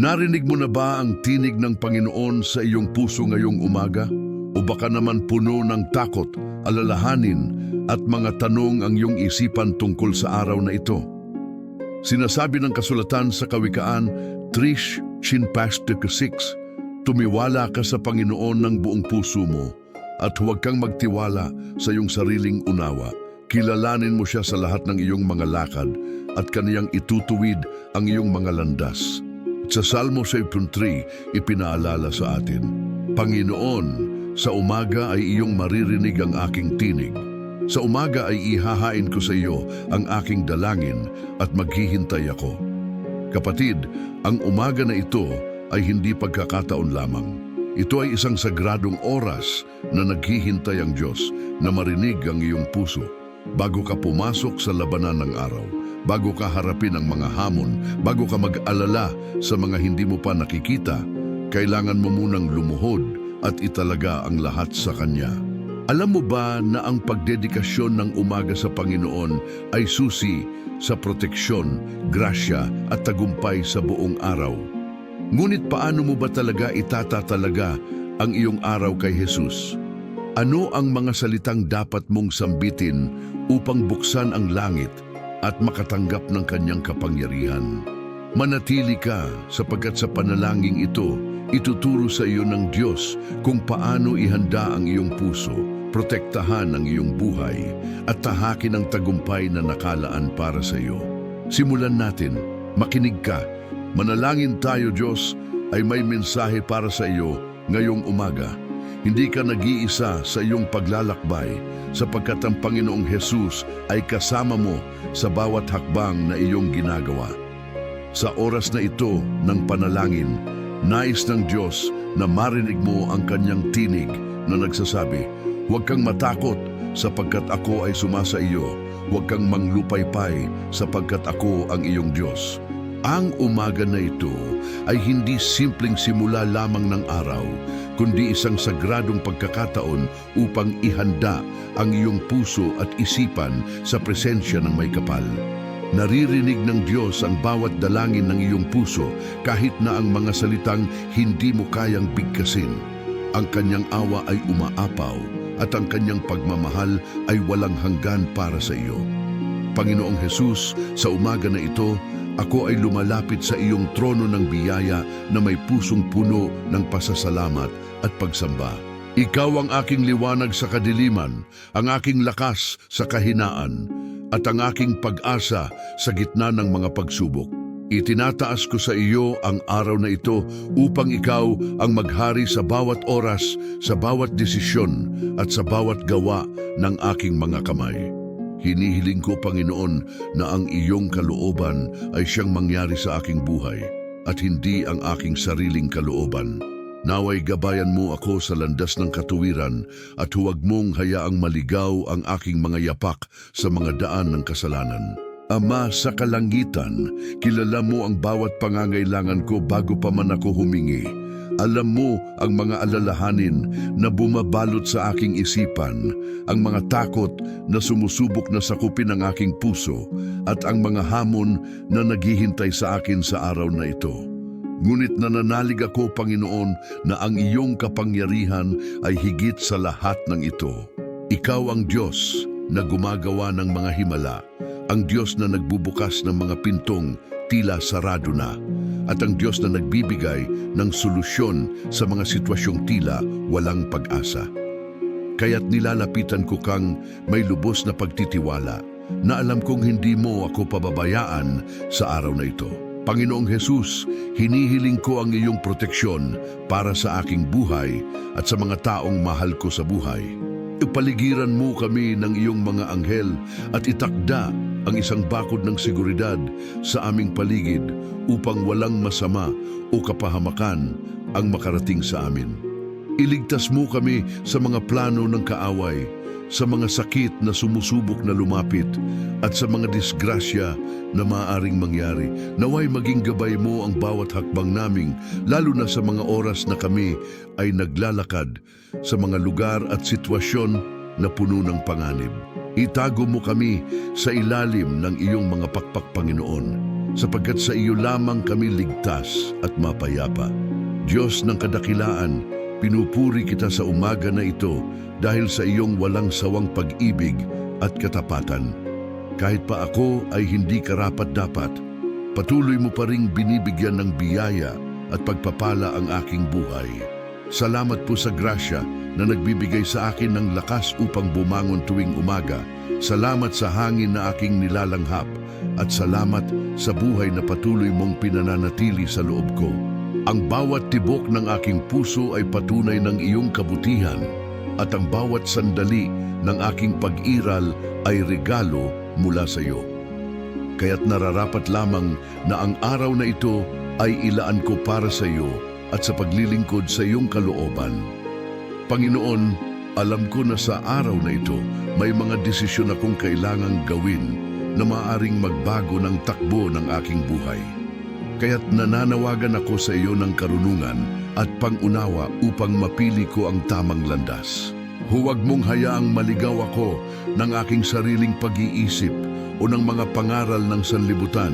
Narinig mo na ba ang tinig ng Panginoon sa iyong puso ngayong umaga? O baka naman puno ng takot, alalahanin at mga tanong ang iyong isipan tungkol sa araw na ito? Sinasabi ng kasulatan sa Kawikaan 3:6, tumiwala ka sa Panginoon ng buong puso mo at huwag kang magtiwala sa iyong sariling unawa. Kilalanin mo siya sa lahat ng iyong mga lakad at kaniyang itutuwid ang iyong mga landas. Sa Salmo 7:3, ipinaalala sa atin, Panginoon, sa umaga ay iyong maririnig ang aking tinig. Sa umaga ay ihahain ko sa iyo ang aking dalangin at maghihintay ako. Kapatid, ang umaga na ito ay hindi pagkakataon lamang. Ito ay isang sagradong oras na naghihintay ang Diyos na marinig ang iyong puso. Bago ka pumasok sa labanan ng araw, bago ka harapin ang mga hamon, bago ka mag-alala sa mga hindi mo pa nakikita, kailangan mo munang lumuhod at italaga ang lahat sa Kanya. Alam mo ba na ang pagdedikasyon ng umaga sa Panginoon ay susi sa proteksyon, grasya at tagumpay sa buong araw? Ngunit paano mo ba talaga itatatalaga ang iyong araw kay Jesus? Ano ang mga salitang dapat mong sambitin upang buksan ang langit at makatanggap ng Kanyang kapangyarihan? Manatili ka sapagkat sa panalangin ito, ituturo sa iyo ng Diyos kung paano ihanda ang iyong puso, protektahan ang iyong buhay, at tahakin ang tagumpay na nakalaan para sa iyo. Simulan natin, makinig ka. Manalangin tayo, Diyos, ay may mensahe para sa iyo ngayong umaga. Hindi ka nag-iisa sa iyong paglalakbay sapagkat ang Panginoong Hesus ay kasama mo sa bawat hakbang na iyong ginagawa. Sa oras na ito ng panalangin, nais ng Diyos na marinig mo ang Kanyang tinig na nagsasabi, huwag kang matakot sapagkat ako ay sumasa iyo. Huwag kang manglupaypay sapagkat ako ang iyong Diyos. Ang umaga na ito ay hindi simpleng simula lamang ng araw, kundi isang sagradong pagkakataon upang ihanda ang iyong puso at isipan sa presensya ng may kapal. Naririnig ng Diyos ang bawat dalangin ng iyong puso kahit na ang mga salitang hindi mo kayang bigkasin. Ang Kanyang awa ay umaapaw at ang Kanyang pagmamahal ay walang hanggan para sa iyo. Panginoong Hesus, sa umaga na ito, ako ay lumalapit sa iyong trono ng biyaya na may pusong puno ng pasasalamat at pagsamba. Ikaw ang aking liwanag sa kadiliman, ang aking lakas sa kahinaan, at ang aking pag-asa sa gitna ng mga pagsubok. Itinataas ko sa iyo ang araw na ito upang ikaw ang maghari sa bawat oras, sa bawat desisyon at sa bawat gawa ng aking mga kamay. Hinihiling ko, Panginoon, na ang iyong kalooban ay siyang mangyari sa aking buhay at hindi ang aking sariling kalooban. Naway gabayan mo ako sa landas ng katuwiran at huwag mong hayaang maligaw ang aking mga yapak sa mga daan ng kasalanan. Ama sa kalangitan, kilala mo ang bawat pangangailangan ko bago pa man ako humingi. Alam mo ang mga alalahanin na bumabalot sa aking isipan, ang mga takot na sumusubok na sakupin ang aking puso, at ang mga hamon na naghihintay sa akin sa araw na ito. Ngunit nananalig ako, Panginoon, na ang iyong kapangyarihan ay higit sa lahat ng ito. Ikaw ang Diyos na gumagawa ng mga himala, ang Diyos na nagbubukas ng mga pintong tila sarado na, at ang Diyos na nagbibigay ng solusyon sa mga sitwasyong tila walang pag-asa. Kaya't nilalapitan ko kang may lubos na pagtitiwala na alam kong hindi mo ako pababayaan sa araw na ito. Panginoong Hesus, hinihiling ko ang iyong proteksyon para sa aking buhay at sa mga taong mahal ko sa buhay. Ipaligiran mo kami ng iyong mga anghel at itakda ang isang bakod ng seguridad sa aming paligid upang walang masama o kapahamakan ang makarating sa amin. Iligtas mo kami sa mga plano ng kaaway, sa mga sakit na sumusubok na lumapit, at sa mga disgrasya na maaaring mangyari. Naway maging gabay mo ang bawat hakbang naming, lalo na sa mga oras na kami ay naglalakad sa mga lugar at sitwasyon na puno ng panganib. Itago mo kami sa ilalim ng iyong mga pakpak, Panginoon. sapagkat sa iyo lamang kami ligtas at mapayapa. Diyos ng kadakilaan, pinupuri kita sa umaga na ito dahil sa iyong walang sawang pag-ibig at katapatan. Kahit pa ako ay hindi karapat-dapat, patuloy mo pa ring binibigyan ng biyaya at pagpapala ang aking buhay. Salamat po sa grasya na nagbibigay sa akin ng lakas upang bumangon tuwing umaga. Salamat sa hangin na aking nilalanghap at salamat sa buhay na patuloy mong pinananatili sa loob ko. Ang bawat tibok ng aking puso ay patunay ng iyong kabutihan at ang bawat sandali ng aking pag-iral ay regalo mula sa iyo. Kaya't nararapat lamang na ang araw na ito ay ilaan ko para sa iyo at sa paglilingkod sa iyong kalooban. Panginoon, alam ko na sa araw na ito may mga desisyon akong kailangang gawin na maaaring magbago ng takbo ng aking buhay. Kaya't nananawagan ako sa iyo ng karunungan at pangunawa upang mapili ko ang tamang landas. Huwag mong hayaang maligaw ako ng aking sariling pag-iisip o ng mga pangaral ng sanlibutan.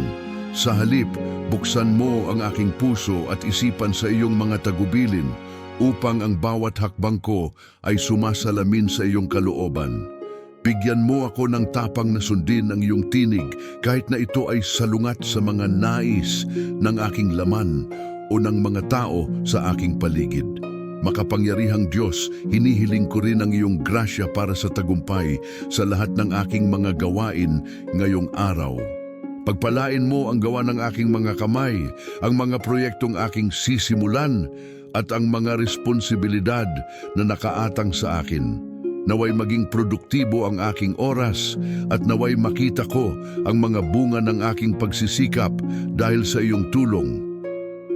Sa halip, buksan mo ang aking puso at isipan sa iyong mga tagubilin upang ang bawat hakbang ko ay sumasalamin sa iyong kalooban. Bigyan mo ako ng tapang na sundin ang iyong tinig kahit na ito ay salungat sa mga nais ng aking laman o ng mga tao sa aking paligid. Makapangyarihang Diyos, hinihiling ko rin ang iyong grasya para sa tagumpay sa lahat ng aking mga gawain ngayong araw. Pagpalain mo ang gawa ng aking mga kamay, ang mga proyektong aking sisimulan at ang mga responsibilidad na nakaatang sa akin. Naway maging produktibo ang aking oras at naway makita ko ang mga bunga ng aking pagsisikap dahil sa iyong tulong.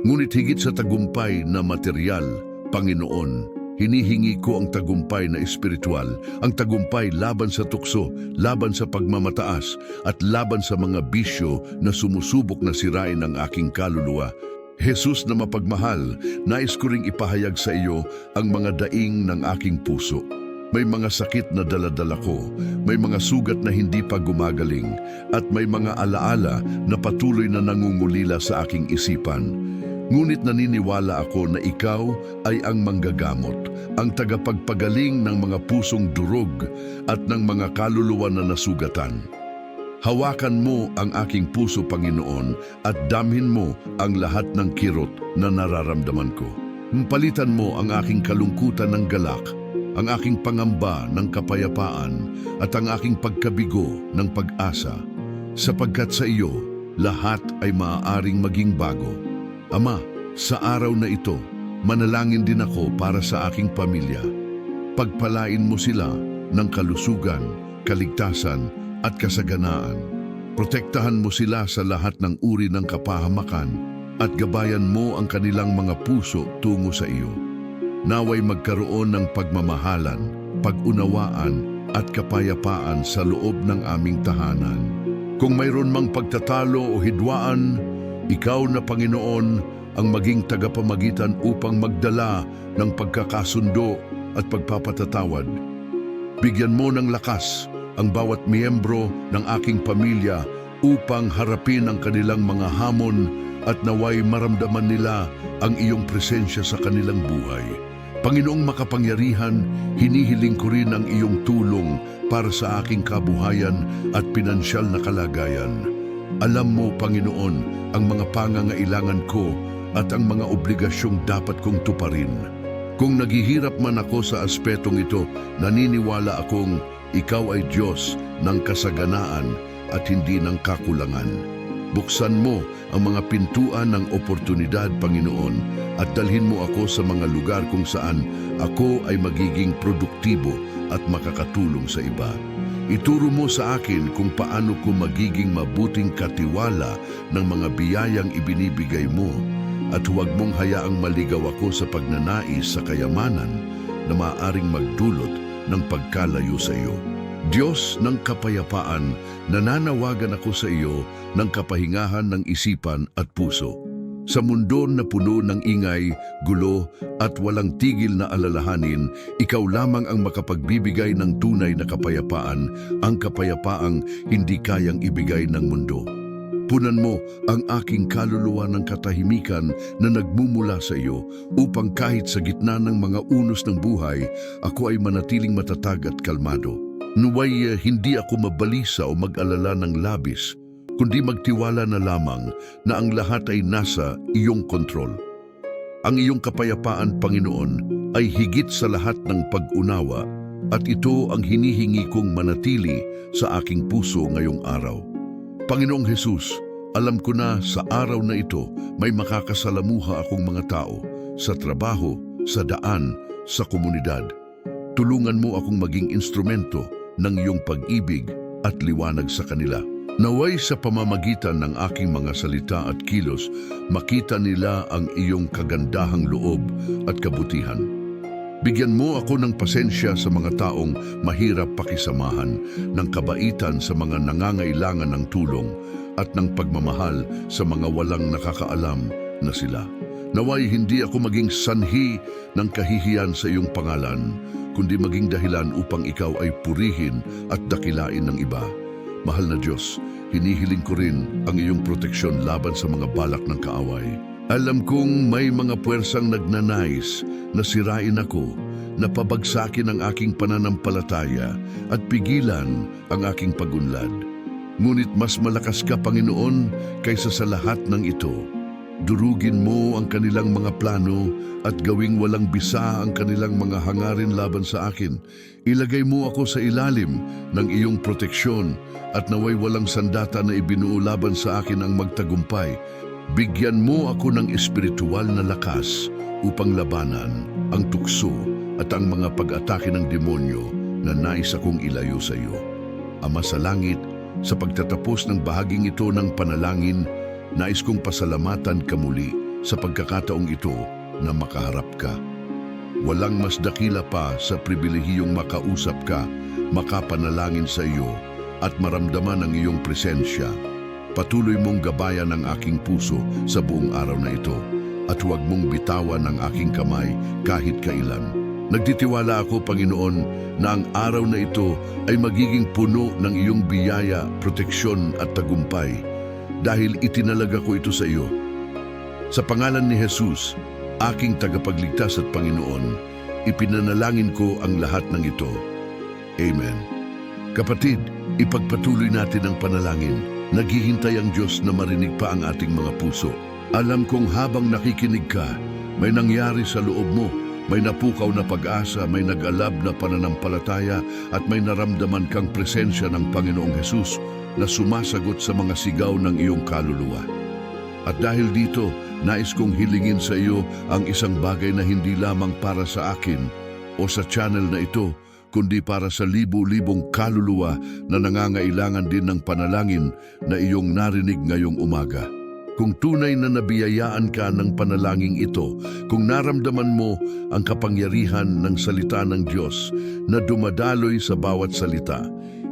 Ngunit higit sa tagumpay na material, Panginoon, hinihingi ko ang tagumpay na espiritual, ang tagumpay laban sa tukso, laban sa pagmamataas at laban sa mga bisyo na sumusubok na sirain ang aking kaluluwa. Jesus na mapagmahal, nais ko ring ipahayag sa iyo ang mga daing ng aking puso. May mga sakit na daladala ko, may mga sugat na hindi pa gumagaling, at may mga alaala na patuloy na nangungulila sa aking isipan. Ngunit naniniwala ako na ikaw ay ang manggagamot, ang tagapagpagaling ng mga pusong durog at ng mga kaluluwa na nasugatan. Hawakan mo ang aking puso, Panginoon, at damhin mo ang lahat ng kirot na nararamdaman ko. Palitan mo ang aking kalungkutan ng galak, ang aking pangamba ng kapayapaan at ang aking pagkabigo ng pag-asa, sapagkat sa iyo lahat ay maaaring maging bago. Ama, sa araw na ito, manalangin din ako para sa aking pamilya. Pagpalain mo sila ng kalusugan, kaligtasan at kasaganaan. Protektahan mo sila sa lahat ng uri ng kapahamakan at gabayan mo ang kanilang mga puso tungo sa iyo. Naway magkaroon ng pagmamahalan, pag-unawaan at kapayapaan sa loob ng aming tahanan. Kung mayroon mang pagtatalo o hidwaan, ikaw na Panginoon ang maging tagapamagitan upang magdala ng pagkakasundo at pagpapatatawad. Bigyan mo ng lakas ang bawat miyembro ng aking pamilya upang harapin ang kanilang mga hamon at naway maramdaman nila ang iyong presensya sa kanilang buhay. Panginoong makapangyarihan, hinihiling ko rin ang iyong tulong para sa aking kabuhayan at pinansyal na kalagayan. Alam mo, Panginoon, ang mga pangangailangan ko at ang mga obligasyong dapat kong tuparin. Kung naghihirap man ako sa aspetong ito, naniniwala akong ikaw ay Diyos ng kasaganaan at hindi ng kakulangan. Buksan mo ang mga pintuan ng oportunidad, Panginoon, at dalhin mo ako sa mga lugar kung saan ako ay magiging produktibo at makakatulong sa iba. Ituro mo sa akin kung paano ko magiging mabuting katiwala ng mga biyayang ibinibigay mo at huwag mong hayaang maligaw ako sa pagnanais sa kayamanan na maaaring magdulot ng pagkalayo sa iyo. Diyos ng kapayapaan, nananawagan ako sa iyo ng kapahingahan ng isipan at puso. Sa mundo na puno ng ingay, gulo at walang tigil na alalahanin, ikaw lamang ang makapagbibigay ng tunay na kapayapaan, ang kapayapaang hindi kayang ibigay ng mundo. Punan mo ang aking kaluluwa ng katahimikan na nagmumula sa iyo upang kahit sa gitna ng mga unos ng buhay, ako ay manatiling matatag at kalmado. Naway hindi ako mabalisa o mag-alala ng labis, kundi magtiwala na lamang na ang lahat ay nasa iyong kontrol. Ang iyong kapayapaan, Panginoon, ay higit sa lahat ng pag-unawa at ito ang hinihingi kong manatili sa aking puso ngayong araw. Panginoong Hesus, alam ko na sa araw na ito may makakasalamuha akong mga tao sa trabaho, sa daan, sa komunidad. Tulungan mo akong maging instrumento ng iyong pag-ibig at liwanag sa kanila. Naway sa pamamagitan ng aking mga salita at kilos, makita nila ang iyong kagandahang loob at kabutihan. Bigyan mo ako ng pasensya sa mga taong mahirap pakisamahan, ng kabaitan sa mga nangangailangan ng tulong, at ng pagmamahal sa mga walang nakakaalam na sila. Naway hindi ako maging sanhi ng kahihiyan sa iyong pangalan, kundi maging dahilan upang ikaw ay purihin at dakilain ng iba. Mahal na Diyos, hinihiling ko rin ang iyong proteksyon laban sa mga balak ng kaaway. Alam kong may mga puwersang nagnanais na sirain ako, na pabagsakin ang aking pananampalataya at pigilan ang aking pagunlad. Ngunit mas malakas ka, Panginoon, kaysa sa lahat ng ito. Durugin mo ang kanilang mga plano at gawing walang bisa ang kanilang mga hangarin laban sa akin. Ilagay mo ako sa ilalim ng iyong proteksyon at naway walang sandata na ibinuo laban sa akin ang magtagumpay. Bigyan mo ako ng espiritual na lakas upang labanan ang tukso at ang mga pag-atake ng demonyo na nais akong ilayo sa iyo. Ama sa langit, sa pagtatapos ng bahaging ito ng panalangin, nais kong pasalamatan ka muli sa pagkakataong ito na makaharap ka. Walang mas dakila pa sa pribilehiyong makausap ka, makapanalangin sa iyo at maramdaman ang iyong presensya. Patuloy mong gabayan ang aking puso sa buong araw na ito at huwag mong bitawan ang aking kamay kahit kailan. Nagtitiwala ako, Panginoon, na ang araw na ito ay magiging puno ng iyong biyaya, proteksyon at tagumpay dahil itinalaga ko ito sa iyo. Sa pangalan ni Jesus, aking tagapagligtas at Panginoon, ipinanalangin ko ang lahat ng ito. Amen. Kapatid, ipagpatuloy natin ang panalangin. Naghihintay ang Diyos na marinig pa ang ating mga puso. Alam kong habang nakikinig ka, may nangyari sa loob mo. May napukaw na pag-asa, may nag-alab na pananampalataya at may naramdaman kang presensya ng Panginoong Hesus na sumasagot sa mga sigaw ng iyong kaluluwa. At dahil dito, nais kong hilingin sa iyo ang isang bagay na hindi lamang para sa akin o sa channel na ito, kundi para sa libu-libong kaluluwa na nangangailangan din ng panalangin na iyong narinig ngayong umaga. Kung tunay na nabiyayaan ka ng panalangin ito, kung naramdaman mo ang kapangyarihan ng salita ng Diyos na dumadaloy sa bawat salita,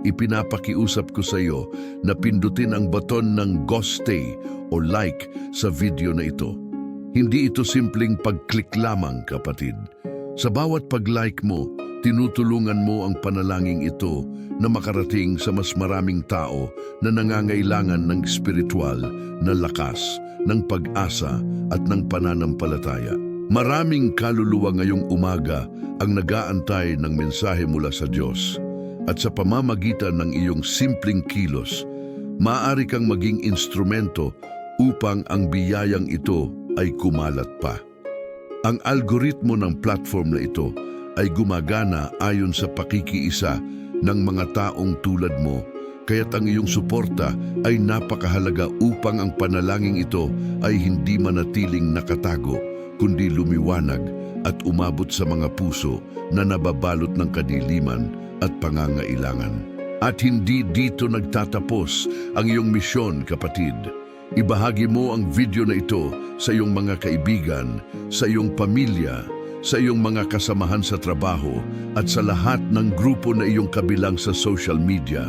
ipinapakiusap ko sa iyo na pindutin ang baton ng Gostay o like sa video na ito. Hindi ito simpleng pag-click lamang, kapatid. Sa bawat pag-like mo, tinutulungan mo ang panalangin ito na makarating sa mas maraming tao na nangangailangan ng spiritual na lakas, ng pag-asa at ng pananampalataya. Maraming kaluluwa ngayong umaga ang nag-aantay ng mensahe mula sa Diyos. At sa pamamagitan ng iyong simpleng kilos, maaari kang maging instrumento upang ang biyayang ito ay kumalat pa. Ang algoritmo ng platform na ito ay gumagana ayon sa pakikiisa ng mga taong tulad mo, kaya't ang iyong suporta ay napakahalaga upang ang panalangin ito ay hindi manatiling nakatago, kundi lumiwanag at umabot sa mga puso na nababalot ng kadiliman at pangangailangan. At hindi dito nagtatapos ang iyong misyon, kapatid. Ibahagi mo ang video na ito sa iyong mga kaibigan, sa iyong pamilya, sa iyong mga kasamahan sa trabaho at sa lahat ng grupo na iyong kabilang sa social media.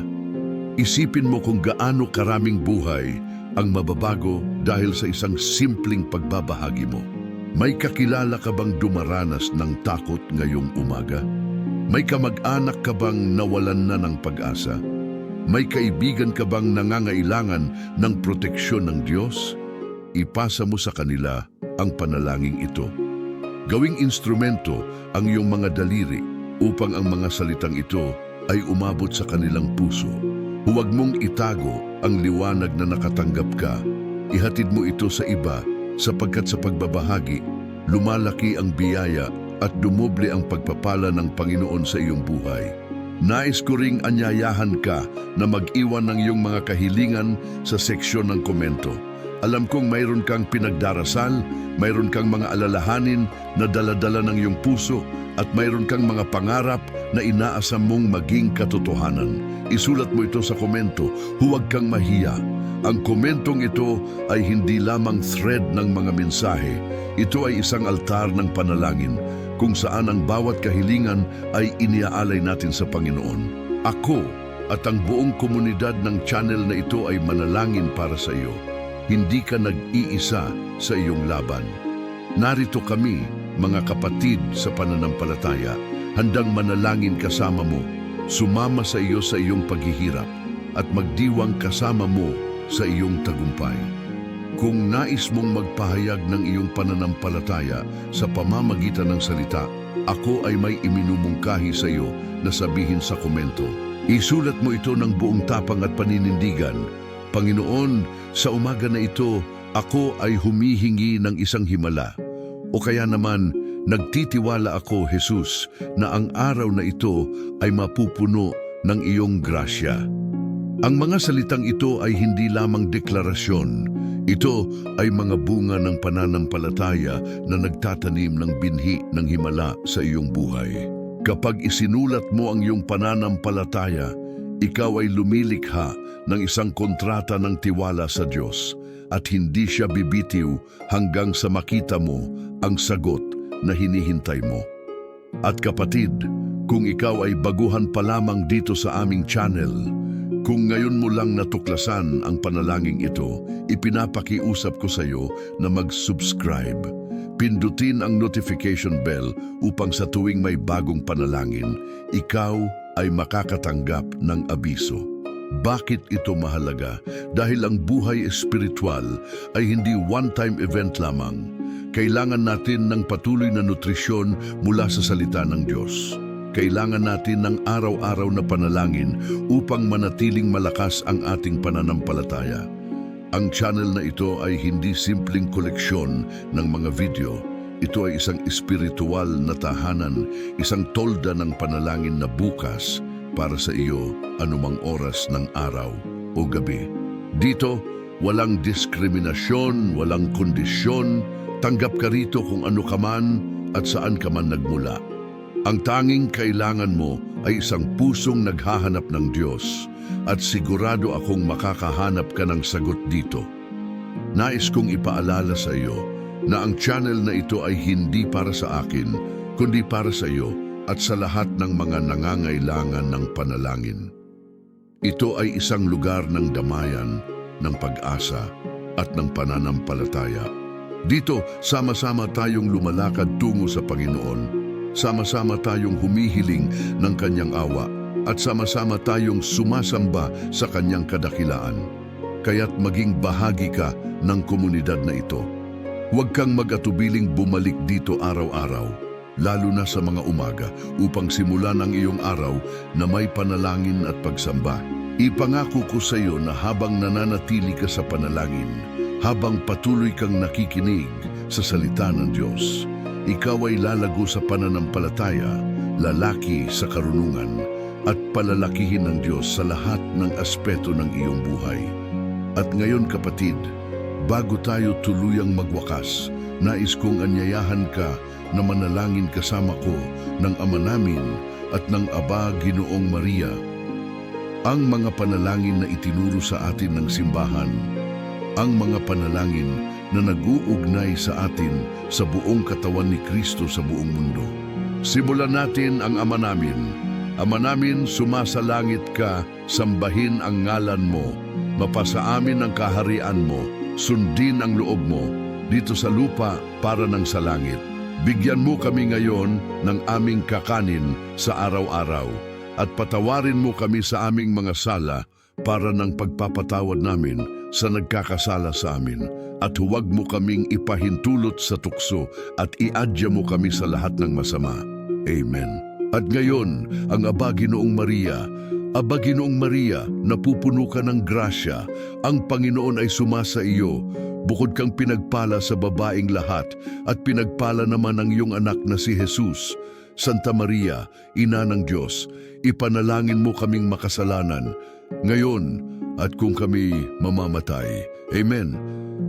Isipin mo kung gaano karaming buhay ang mababago dahil sa isang simpleng pagbabahagi mo. May kakilala ka bang dumaranas ng takot ngayong umaga? May kamag-anak ka bang nawalan na ng pag-asa? May kaibigan ka bang nangangailangan ng proteksyon ng Diyos? Ipasa mo sa kanila ang panalangin ito. Gawing instrumento ang iyong mga daliri upang ang mga salitang ito ay umabot sa kanilang puso. Huwag mong itago ang liwanag na nakatanggap ka. Ihatid mo ito sa iba sapagkat sa pagbabahagi, lumalaki ang biyaya at dumoble ang pagpapala ng Panginoon sa iyong buhay. Nais ko ring anyayahan ka na mag-iwan ng iyong mga kahilingan sa seksyon ng komento. Alam kong mayroon kang pinagdarasal, mayroon kang mga alalahanin na daladala ng iyong puso, at mayroon kang mga pangarap na inaasam mong maging katotohanan. Isulat mo ito sa komento, huwag kang mahiya. Ang komentong ito ay hindi lamang thread ng mga mensahe. Ito ay isang altar ng panalangin kung saan ang bawat kahilingan ay iniaalay natin sa Panginoon. Ako at ang buong komunidad ng channel na ito ay manalangin para sa iyo. Hindi ka nag-iisa sa iyong laban. Narito kami, mga kapatid sa pananampalataya, handang manalangin kasama mo, sumama sa iyo sa iyong paghihirap, at magdiwang kasama mo sa iyong tagumpay. Kung nais mong magpahayag ng iyong pananampalataya sa pamamagitan ng salita, ako ay may iminumungkahi sa iyo na sabihin sa komento. Isulat mo ito ng buong tapang at paninindigan. Panginoon, sa umaga na ito, ako ay humihingi ng isang himala. O kaya naman, nagtitiwala ako, Jesus, na ang araw na ito ay mapupuno ng iyong grasya. Ang mga salitang ito ay hindi lamang deklarasyon. Ito ay mga bunga ng pananampalataya na nagtatanim ng binhi ng himala sa iyong buhay. Kapag isinulat mo ang iyong pananampalataya, ikaw ay lumilikha ng isang kontrata ng tiwala sa Diyos at hindi siya bibitiw hanggang sa makita mo ang sagot na hinihintay mo. At kapatid, kung ikaw ay baguhan pa lamang dito sa aming channel, kung ngayon mo lang natuklasan ang panalangin ito, ipinapakiusap ko sa iyo na mag-subscribe. Pindutin ang notification bell upang sa tuwing may bagong panalangin, ikaw ay makakatanggap ng abiso. Bakit ito mahalaga? Dahil ang buhay espiritual ay hindi one-time event lamang. Kailangan natin ng patuloy na nutrisyon mula sa salita ng Diyos. Kailangan natin ng araw-araw na panalangin upang manatiling malakas ang ating pananampalataya. Ang channel na ito ay hindi simpleng koleksyon ng mga video. Ito ay isang espiritual na tahanan, isang tolda ng panalangin na bukas para sa iyo anumang oras ng araw o gabi. Dito, walang diskriminasyon, walang kondisyon. Tanggap ka rito kung ano ka man at saan ka man nagmula. Ang tanging kailangan mo ay isang pusong naghahanap ng Diyos at sigurado akong makakahanap ka ng sagot dito. Nais kong ipaalala sa iyo na ang channel na ito ay hindi para sa akin, kundi para sa iyo at sa lahat ng mga nangangailangan ng panalangin. Ito ay isang lugar ng damayan, ng pag-asa at ng pananampalataya. Dito, sama-sama tayong lumalakad tungo sa Panginoon. Sama-sama tayong humihiling ng Kanyang awa at sama-sama tayong sumasamba sa Kanyang kadakilaan. Kaya't maging bahagi ka ng komunidad na ito. Huwag kang mag-atubiling bumalik dito araw-araw, lalo na sa mga umaga, upang simulan ang iyong araw na may panalangin at pagsamba. Ipangako ko sa iyo na habang nananatili ka sa panalangin, habang patuloy kang nakikinig sa salita ng Diyos, ikaw ay lalago sa pananampalataya, lalaki sa karunungan, at palalakihin ng Diyos sa lahat ng aspeto ng iyong buhay. At ngayon kapatid, bago tayo tuluyang magwakas, nais kong anyayahan ka na manalangin kasama ko ng Ama namin at ng Aba Ginoong Maria. Ang mga panalangin na itinuro sa atin ng simbahan, ang mga panalangin na nag-uugnay sa atin sa buong katawan ni Kristo sa buong mundo. Simulan natin ang Ama namin. Ama namin, sumasalangit ka, sambahin ang ngalan mo, mapasa amin ang kaharian mo, sundin ang loob mo, dito sa lupa para ng sa langit. Bigyan mo kami ngayon ng aming kakanin sa araw-araw, at patawarin mo kami sa aming mga sala para ng pagpapatawad namin sa nagkakasala sa amin, at huwag mo kaming ipahintulot sa tukso at iadya mo kami sa lahat ng masama. Amen. At ngayon, ang Aba Ginoong Maria, Aba Ginoong Maria, napupuno ka ng grasya, ang Panginoon ay sumasa iyo. Bukod kang pinagpala sa babaeng lahat, at pinagpala naman ang iyong anak na si Jesus. Santa Maria, Ina ng Diyos, ipanalangin mo kaming makasalanan, ngayon at kung kami mamamatay. Amen.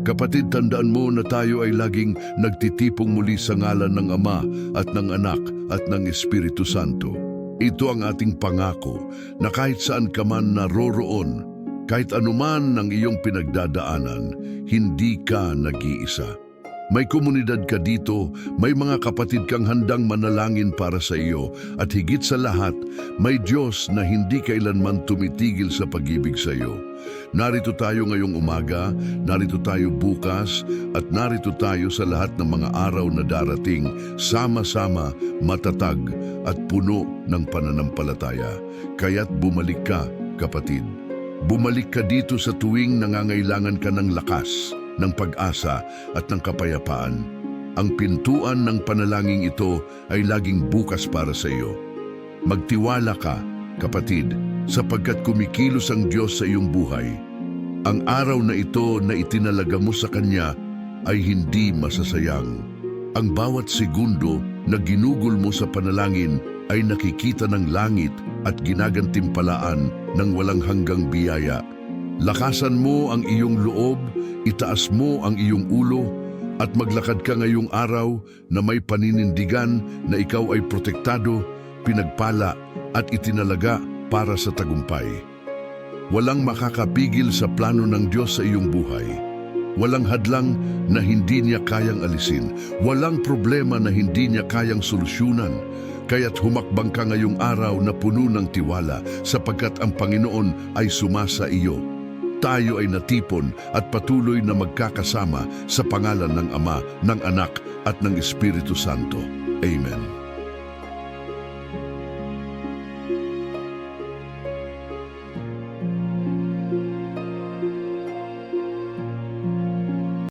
Kapatid, tandaan mo na tayo ay laging nagtitipong muli sa ngalan ng Ama at ng Anak at ng Espiritu Santo. Ito ang ating pangako na kahit saan ka man naroroon, kahit anuman ang iyong pinagdadaanan, hindi ka nag-iisa. May komunidad ka dito, may mga kapatid kang handang manalangin para sa iyo, at higit sa lahat, may Diyos na hindi kailanman tumitigil sa pag-ibig sa iyo. Narito tayo ngayong umaga, narito tayo bukas, at narito tayo sa lahat ng mga araw na darating, sama-sama, matatag, at puno ng pananampalataya. Kaya't bumalik ka, kapatid. Bumalik ka dito sa tuwing nangangailangan ka ng lakas, ng pag-asa at ng kapayapaan. Ang pintuan ng panalangin ito ay laging bukas para sa iyo. Magtiwala ka, kapatid, sapagkat kumikilos ang Diyos sa iyong buhay. Ang araw na ito na itinalaga mo sa Kanya ay hindi masasayang. Ang bawat segundo na ginugol mo sa panalangin ay nakikita ng langit at ginagantimpalaan ng walang hanggang biyaya. Lakasan mo ang iyong loob, itaas mo ang iyong ulo, at maglakad ka ngayong araw na may paninindigan na ikaw ay protektado, pinagpala at itinalaga para sa tagumpay. Walang makakapigil sa plano ng Diyos sa iyong buhay. Walang hadlang na hindi niya kayang alisin. Walang problema na hindi niya kayang solusyonan. Kaya't humakbang ka ngayong araw na puno ng tiwala, sapagkat ang Panginoon ay sumasa iyo. Tayo ay natipon at patuloy na magkakasama sa pangalan ng Ama, ng Anak at ng Espiritu Santo. Amen.